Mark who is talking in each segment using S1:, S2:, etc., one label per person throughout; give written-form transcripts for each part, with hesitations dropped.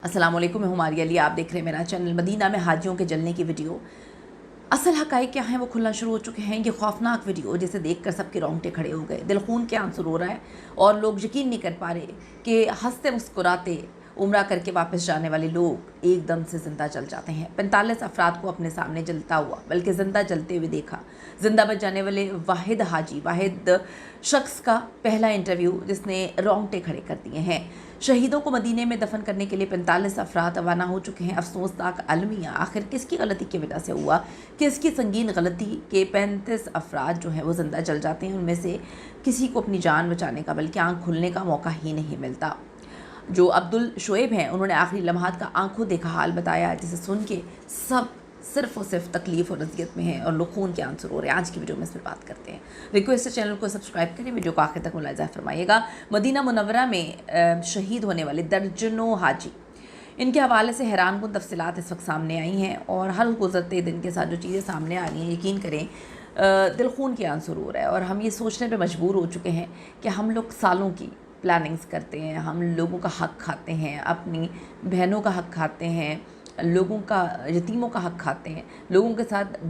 S1: अस्सलाम वालेकुम, मैं हूं मारिया अली। आप देख रहे हैं मेरा चैनल। मदीना में हाजियों के जलने की वीडियो, असल हक़ाइक़ क्या हैं वो खुलना शुरू हो चुके हैं। ये खौफनाक वीडियो जिसे देखकर सबके रोंगटे खड़े हो गए, दिल खून के आंसू रो रहा है और लोग यकीन नहीं कर पा रहे कि हंसते मुस्कुराते उम्रा करके वापस जाने वाले लोग एकदम से ज़िंदा जल जाते हैं। 45 अफराद को अपने सामने जलता हुआ, बल्कि ज़िंदा जलते हुए देखा। ज़िंदा बच जाने वाले वाहिद हाजी, वाहिद शख्स का पहला इंटरव्यू जिसने रोंगटे खड़े कर दिए हैं। शहीदों को मदीने में दफन करने के लिए 45 अफराद रवाना हो चुके हैं। अफसोसनाक अलमिया आखिर किसकी गलती की वजह से हुआ, किसकी संगीन गलती के 35 अफराद जो हैं वो ज़िंदा जल जाते हैं। उनमें से किसी को अपनी जान बचाने का बल्कि आँख खुलने का मौका ही नहीं मिलता। जो अब्दुल शोएब हैं, उन्होंने आखिरी लम्हात का आंखों देखा हाल बताया, जिसे सुन के सब सिर्फ और सिर्फ तकलीफ़ और अजियत में है और लोग खून के आंसू रो रहे हैं। आज की वीडियो में इस पर बात करते हैं। रिक्वेस्ट है चैनल को सब्सक्राइब करें, वीडियो को आखिर तक मुलाहिज़ा फरमाइएगा। मदीना मुनव्वरा में शहीद होने वाले दर्जनों हाजी, इनके हवाले से हैरानकुन तफसीलात इस वक्त सामने आई हैं और हर गुजरते दिन के साथ जो चीज़ें सामने आ रही हैं, यकीन करें दिल खून के आंसू रो रहा है। और हम ये सोचने पर मजबूर हो चुके हैं कि हम लोग सालों की प्लानिंग्स करते हैं, हम लोगों का हक़ खाते हैं, अपनी बहनों का हक़ खाते हैं, लोगों का, यतीमों का हक़ खाते हैं, लोगों के साथ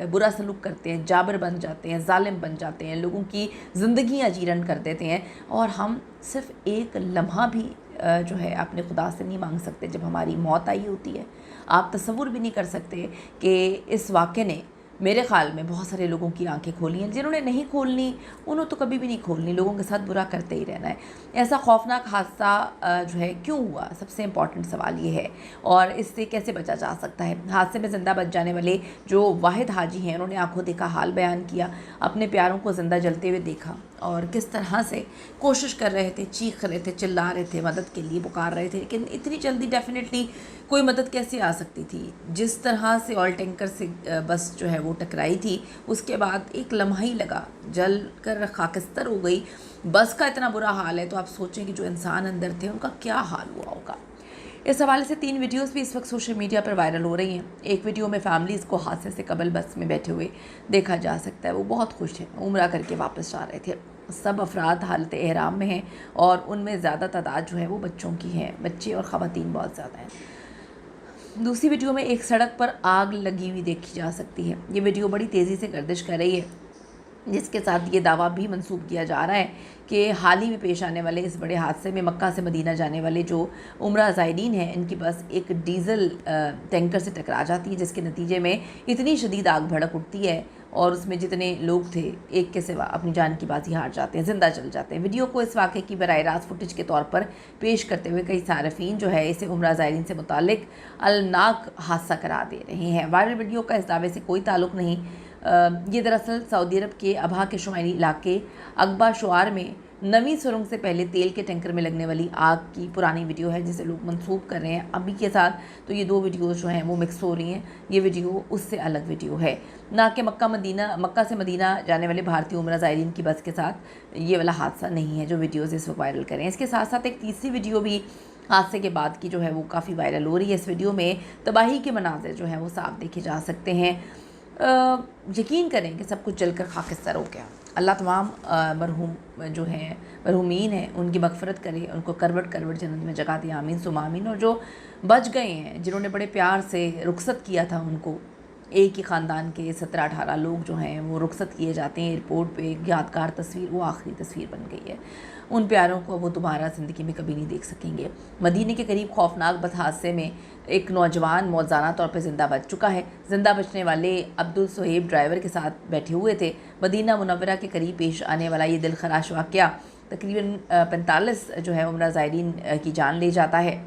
S1: बुरा सलूक करते हैं, जाबिर बन जाते हैं, जालिम बन जाते हैं, लोगों की ज़िंदगियाँ जीरन कर देते हैं। और हम सिर्फ़ एक लम्हा भी जो है अपने खुदा से नहीं मांग सकते जब हमारी मौत आई होती है। आप तसव्वुर भी नहीं कर सकते कि इस वाक़े ने मेरे ख़्याल में बहुत सारे लोगों की आंखें खोली हैं। जिन्होंने नहीं खोलनी उन्होंने तो कभी भी नहीं खोलनी, लोगों के साथ बुरा करते ही रहना है। ऐसा खौफनाक हादसा जो है क्यों हुआ, सबसे इम्पॉर्टेंट सवाल ये है और इससे कैसे बचा जा सकता है। हादसे में ज़िंदा बच जाने वाले जो वाहिद हाजी हैं, उन्होंने आंखों देखा हाल बयान किया, अपने प्यारों को ज़िंदा जलते हुए देखा और किस तरह से कोशिश कर रहे थे, चीख रहे थे, चिल्ला रहे थे, मदद के लिए पुकार रहे थे। लेकिन इतनी जल्दी डेफिनेटली कोई मदद कैसे आ सकती थी। जिस तरह से ऑयल टैंकर से बस जो है वो टकराई थी, उसके बाद एक लम्हा ही लगा, जल कर खाकिस्तर हो गई। बस का इतना बुरा हाल है तो आप सोचें कि जो इंसान अंदर थे उनका क्या हाल हुआ होगा। इस हवाले से 3 वीडियोस भी इस वक्त सोशल मीडिया पर वायरल हो रही हैं। एक वीडियो में फैमिलीज़ को हादसे से कबल बस में बैठे हुए देखा जा सकता है। वो बहुत खुश हैं, उम्रा करके वापस जा रहे थे। सब अफराद हालत एहराम में हैं और उनमें ज़्यादा तादाद जो है वो बच्चों की है, बच्चे और ख़वातीन बहुत ज़्यादा हैं। दूसरी वीडियो में एक सड़क पर आग लगी हुई देखी जा सकती है। ये वीडियो बड़ी तेज़ी से गर्दिश कर रही है, जिसके साथ ये दावा भी मंसूब किया जा रहा है कि हाल ही में पेश आने वाले इस बड़े हादसे में मक्का से मदीना जाने वाले जो उम्रा ज़ायरीन हैं, इनकी बस एक डीज़ल टैंकर से टकरा जाती है, जिसके नतीजे में इतनी शदीद आग भड़क उठती है और उसमें जितने लोग थे एक के सिवा अपनी जान की बाजी हार जाते हैं, ज़िंदा चल जाते हैं। वीडियो को इस वाक़े की बराह रास्त फुटेज के तौर पर पेश करते हुए कई सारफीन जो है इसे उम्रा ज़ायरीन से मुतालिक अलनाक हादसा करार दे रहे हैं। वायरल वीडियो का इस दावे से कोई ताल्लुक़ नहीं। ये दरअसल सऊदी अरब के अबहा के शुमाली इलाके अकबा शुआर में नवी सुरंग से पहले तेल के टैंकर में लगने वाली आग की पुरानी वीडियो है, जिसे लोग मंसूब कर रहे हैं अभी के साथ। तो ये 2 वीडियोज़ जो हैं वो मिक्स हो रही हैं। ये वीडियो उससे अलग वीडियो है, ना कि मक्का से मदीना जाने वाले भारतीय उम्रा ज़ायरीन की बस के साथ ये वाला हादसा नहीं है जो वीडियोज़ इस वक्त वायरल करें। इसके साथ साथ एक तीसरी वीडियो भी हादसे के बाद की जो है वो काफ़ी वायरल हो रही है। इस वीडियो में तबाही के मनाज़िर जो हैं वो साफ देखे जा सकते हैं। यकीन करें कि सब कुछ जलकर खाकिस्तान हो गया। अल्लाह तमाम मरहूम जो हैं, मरहूमीन हैं, उनकी मग़फ़िरत करे, उनको करवट करवट जन्नत में जगह दे, आमीन सुम्मा आमीन। और जो बच गए हैं, जिन्होंने बड़े प्यार से रुखसत किया था, उनको एक ही ख़ानदान के 17-18 लोग जो हैं वो रुखसत किए जाते हैं एयरपोर्ट पे, एक यादगार तस्वीर, वो आखिरी तस्वीर बन गई है। उन प्यारों को वो दोबारा ज़िंदगी में कभी नहीं देख सकेंगे। मदीने के करीब खौफनाक बद हादसे में एक नौजवान मौज़ाना तौर पर ज़िंदा बच चुका है। ज़िंदा बचने वाले अब्दुल शोएब ड्राइवर के साथ बैठे हुए थे। मदीना मुनव्वरा के करीब पेश आने वाला ये दिलखराश वाक़या तकरीबन 45 जो है उम्रा ज़ायरीन की जान ले जाता है,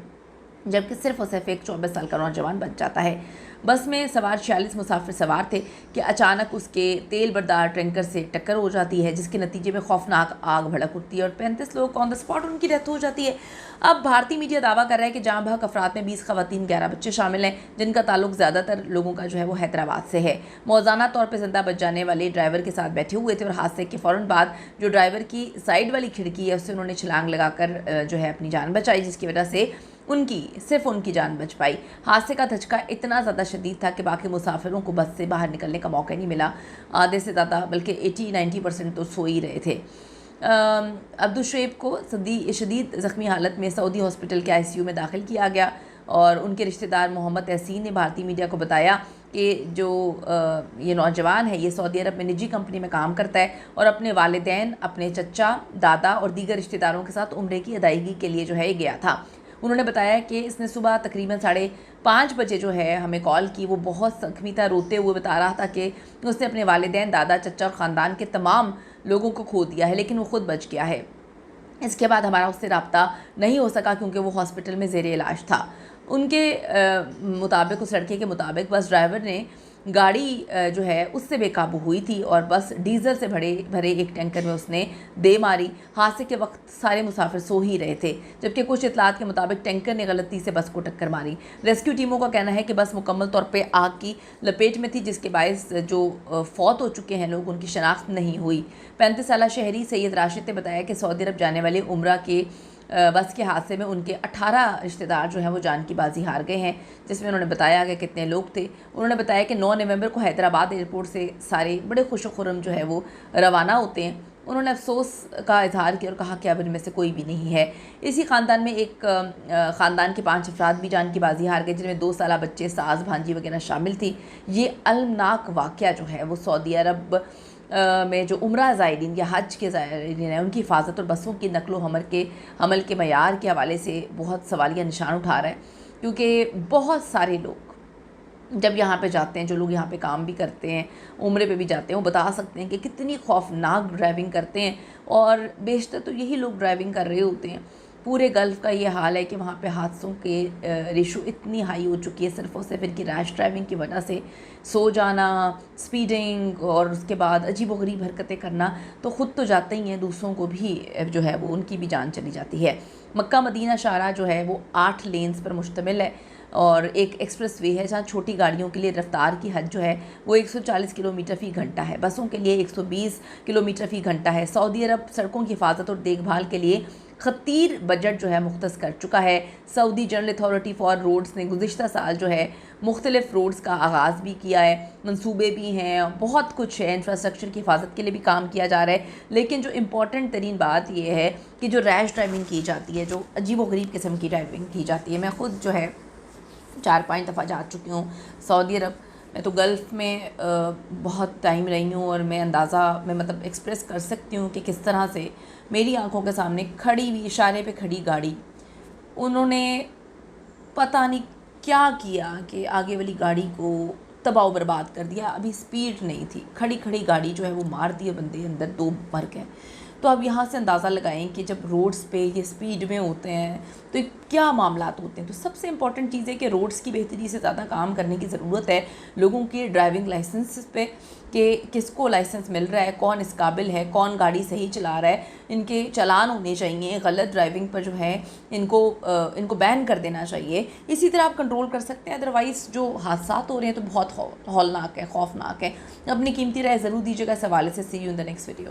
S1: जबकि सिर्फ और सिर्फ एक 24 साल का नौजवान बच जाता है। बस में सवार 46 मुसाफिर सवार थे कि अचानक उसके तेल बरदार टैंकर से टक्कर हो जाती है, जिसके नतीजे में खौफनाक आग भड़क उठती है और 35 लोग ऑन द स्पॉट उनकी डेथ हो जाती है। अब भारतीय मीडिया दावा कर रहा है कि जाँ बहक अफराद में 20 ख़वातीन, 11 बच्चे शामिल हैं, जिनका ताल्लुक ज़्यादातर लोगों का जो है वो हैदराबाद से है। मौज़ाना तौर पर ज़िंदा बच जाने वाले ड्राइवर के साथ बैठे हुए थे और हादसे के फ़ौरन बाद जो ड्राइवर की साइड वाली खिड़की है उससे उन्होंने छलांग लगाकर जो है अपनी जान बचाई, जिसकी वजह से सिर्फ उनकी जान बच पाई। हादसे का धचका इतना ज़्यादा शदीद था कि बाकी मुसाफिरों को बस से बाहर निकलने का मौका नहीं मिला। आधे से ज़्यादा बल्कि 80-90% तो सो ही रहे थे। अब्दुल को शदीद ज़ख्मी हालत में सऊदी हॉस्पिटल के ICU में दाखिल किया गया और उनके रिश्तेदार मोहम्मद तहसीन ने भारतीय मीडिया को बताया कि जो ये नौजवान है ये सऊदी अरब में निजी कंपनी में काम करता है और अपने वालिदैन, अपने चचा, दादा और दीगर रिश्तेदारों के साथ उम्रे की अदायगी के लिए जो है गया था। उन्होंने बताया कि इसने सुबह तकरीबन 5:30 बजे जो है हमें कॉल की। वो बहुत ज़ख्मी था, रोते हुए बता रहा था कि उसने अपने वालिदैन, दादा, चचा और ख़ानदान के तमाम लोगों को खो दिया है, लेकिन वो ख़ुद बच गया है। इसके बाद हमारा उससे रब्ता नहीं हो सका क्योंकि वो हॉस्पिटल में ज़ेरे इलाज था। उनके मुताबिक, उस लड़के के मुताबिक, बस ड्राइवर ने गाड़ी जो है उससे बेकाबू हुई थी और बस डीजल से भरे एक टैंकर में उसने दे मारी। हादसे के वक्त सारे मुसाफिर सो ही रहे थे, जबकि कुछ इतलात के मुताबिक टैंकर ने गलती से बस को टक्कर मारी। रेस्क्यू टीमों का कहना है कि बस मुकम्मल तौर पे आग की लपेट में थी, जिसके बायस जो फौत हो चुके हैं लोग, उनकी शनाख्त नहीं हुई। 35 साला शहरी सैयद राशिद ने बताया कि सऊदी अरब जाने वाले उम्रा के बस के हादसे में उनके 18 रिश्तेदार जो हैं वो जान की बाजी हार गए हैं, जिसमें उन्होंने बताया कि कितने लोग थे। उन्होंने बताया कि 9 नवंबर को हैदराबाद एयरपोर्ट से सारे बड़े खुश-खुर्रम जो है वो रवाना होते हैं। उन्होंने अफसोस का इजहार किया और कहा कि अब इनमें से कोई भी नहीं है। इसी ख़ानदान में एक ख़ानदान के 5 अफराद भी जान की बाजी हार गए, जिनमें 2 साला बच्चे, सास, भांजी वगैरह शामिल थी। ये अलमनाक वाक़या जो है वो सऊदी अरब में जो उम्रा ज़ायरीन या हज के ज़ायरीन हैं उनकी हिफाजत और बसों की नकलो हमल के मयार के हवाले से बहुत सवालिया निशान उठा रहा है, क्योंकि बहुत सारे लोग जब यहाँ पे जाते हैं, जो लोग यहाँ पे काम भी करते हैं, उम्रे पे भी जाते हैं, वो बता सकते हैं कि कितनी खौफनाक ड्राइविंग करते हैं। और बेशतर तो यही लोग ड्राइविंग कर रहे होते हैं। पूरे गल्फ़ का ये हाल है कि वहाँ पे हादसों के रेशो इतनी हाई हो चुकी है सिर्फ और सिर्फ इनकी रैश ड्राइविंग की वजह से। सो जाना, स्पीडिंग और उसके बाद अजीबोगरीब हरकतें करना, तो ख़ुद तो जाते ही हैं, दूसरों को भी जो है वो उनकी भी जान चली जाती है। मक्का मदीना शाहरा जो है वो 8 लेन्स पर मुश्तमिल है और एक एक्सप्रेस वे है जहाँ छोटी गाड़ियों के लिए रफ्तार की हद जो है वो 140 किलोमीटर फ़ी घंटा है, बसों के लिए 120 किलोमीटर फ़ी घंटा है। सऊदी अरब सड़कों की हिफाजत और देखभाल के लिए खतीर बजट जो है मुख्तस कर चुका है। Saudi general authority for roads ने गुज़िश्ता साल जो है मुख्तलिफ रोड्स का आगाज़ भी किया है, मंसूबे भी हैं, बहुत कुछ है, इंफ्रास्ट्रक्चर की हिफाजत के लिए भी काम किया जा रहा है। लेकिन जो इम्पॉर्टेंट तरीन बात यह है कि जो रैश ड्राइविंग की जाती है, जो अजीबोगरीब किस्म की ड्राइविंग की जाती है, मैं ख़ुद जो है 4-5 दफ़ा जा चुकी हूँ सऊदी अरब। मैं तो गल्फ़ में बहुत टाइम रही हूँ और मैं अंदाज़ा मैं मतलब एक्सप्रेस कर सकती हूँ कि किस तरह से मेरी आंखों के सामने खड़ी हुई, इशारे पे खड़ी गाड़ी, उन्होंने पता नहीं क्या किया कि आगे वाली गाड़ी को तबाह बर्बाद कर दिया। अभी स्पीड नहीं थी, खड़ी खड़ी गाड़ी जो है वो मार दिए बंदे, अंदर 2 मर गए। तो अब यहाँ से अंदाज़ा लगाएं कि जब रोड्स पे ये स्पीड में होते हैं तो क्या मामलात होते हैं। तो सबसे इम्पॉर्टेंट चीज़ है कि रोड्स की बेहतरी से ज़्यादा काम करने की ज़रूरत है लोगों की ड्राइविंग लाइसेंस पे, कि किसको लाइसेंस मिल रहा है, कौन इस काबिल है, कौन गाड़ी सही चला रहा है। इनके चालान होने चाहिए, गलत ड्राइविंग पर जो है इनको बैन कर देना चाहिए। इसी तरह आप कंट्रोल कर सकते हैं, अदरवाइज़ जो हादसात हो रहे हैं तो बहुत हौलनाक है, खौफनाक है। अपनी कीमती राय ज़रूर दीजिएगा इस हवाले से। See you in the next video.